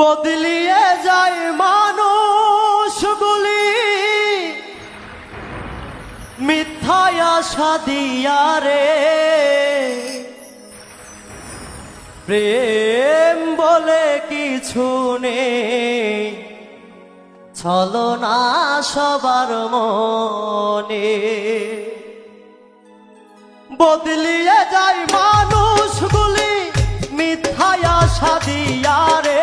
বদলিয়ে যায় মানুষগুলি মিথ্যায় আশা দিয়া রে, প্রেম বলে কিছু নেই, ছলনা সবার মনে। বদলিয়ে যায় মানুষগুলি মিথ্যায় আশা দিয়া রে,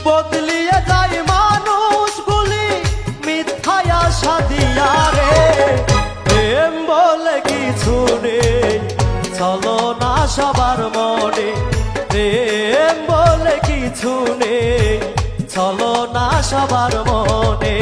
বদলিয়ে যায় মানুষগুলি মিথ্যায় আশা দিয়া রে, প্রেম বলে কিছু নেই, ছলনা সবার মনে। প্রেম বলে কিছু নেই, ছলনা সবার মনে।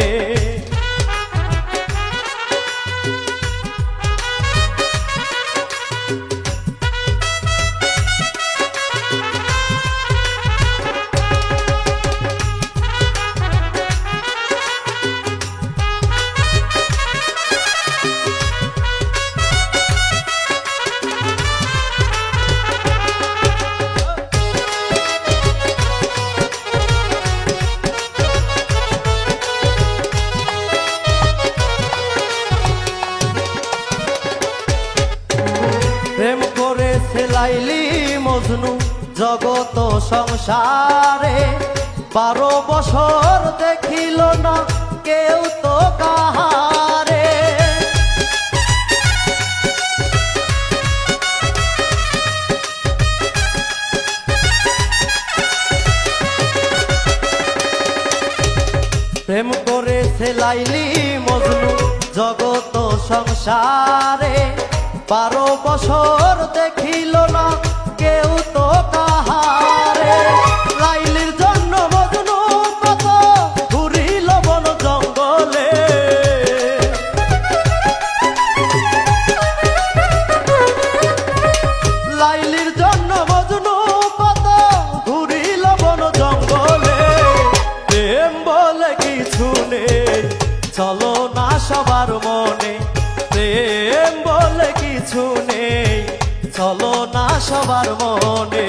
প্রেম করেছে লাইলি মজনু জগত সংসারে, 12 বছর দেখিল না কেউ তো কাহারে। প্রেম করেছে লাইলি মজনু জগত সংসারে, 12 বছর দেখিল না কেউ তো কাহারে। লাইলির জন্য মজনু কত ঘুরিল বন জঙ্গলে, লাইলির জন্য মজনু কত ঘুরিল বন জঙ্গলে। প্রেম বলে কিছু নেই, চলো না সবার মনে। প্রেম বলে কিছু নেই, চলো না সবার মনে।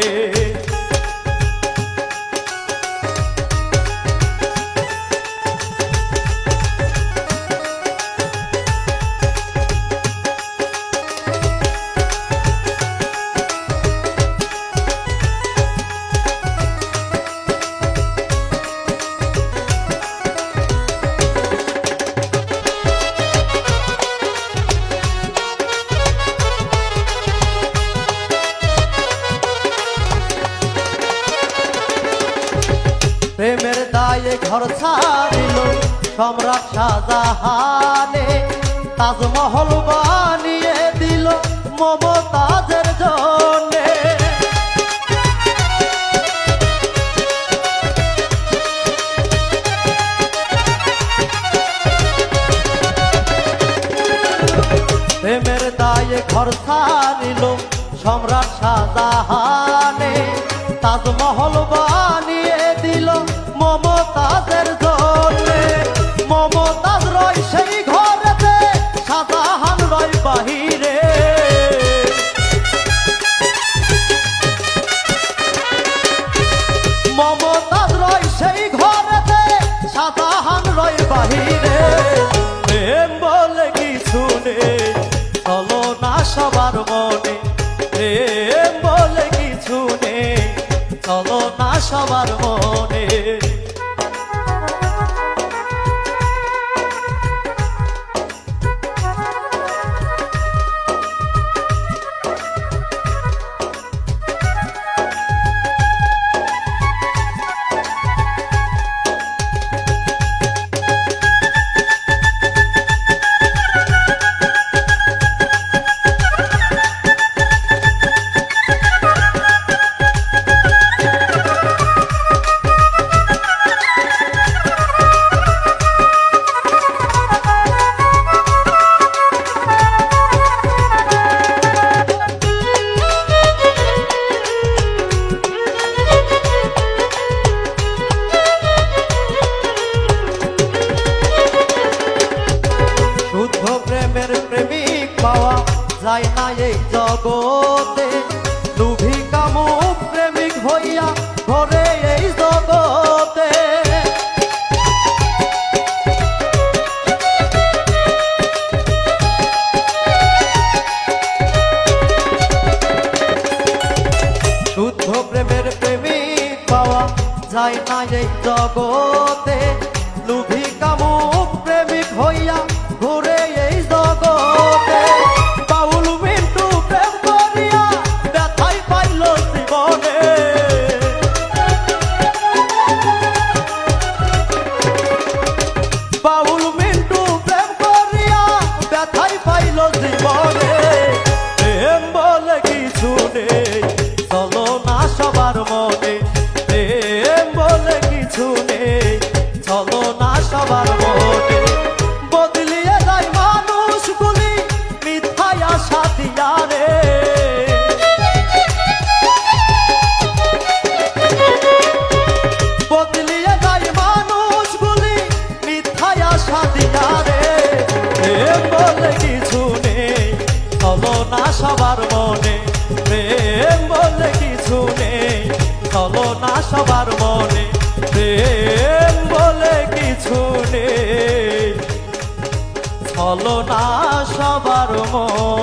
প্রেমের দায়ে ঘর ছাড়িল সম্রাট শাহজাহানে, তাজমহল বানিয়ে দিল মমতাজের জন্যে। প্রেমের দায়ে ঘর ছাড়িল সম্রাট শাহজাহানে, তাজমহল বানিয়ে দিল মমতাজের জন্যে। মমতাজ রয় সেই ঘরেতে, শাহজাহান রয় বাহিরে। মমতাজ রয় সেই ঘরেতে, শাহজাহান রয় বাহিরে। প্রেম বলে কিছু নেই, চলো না সবার মনে। প্রেম বলে কিছু নেই, চলো না সবার মনে। জগতে লোভী কামুক প্রেমিক হইয়া ঘরে এই জগতে শুদ্ধ প্রেমের প্রেমিক পাওয়া যায় না এই জগতে লোভী কামুক প্রেমিক হইয়া ঘুরে এই জগতে বাউল মিন্টু প্রেম করিয়া ব্যথাই পাইল জীবনে বাউল মিন্টু প্রেম করিয়া ব্যথাই পাইল জীবনে প্রেম বলে কিছু নেই চলো না সবার মনে প্রেম বলে কিছু নেই চলো না সবার মনে বদলিয়ে যায় মানুষগুলি মিথ্যায় আশা দিয়া রে বদলিয়ে যায় মানুষগুলি মিথ্যায় আশা দিয়া রে প্রেম বলে কিছু নেই চলো না সবার মনে প্রেম বলে কিছু নেই চলো না সবার মনে প্রেম বলে কিছু নেই চলো না সবার মনে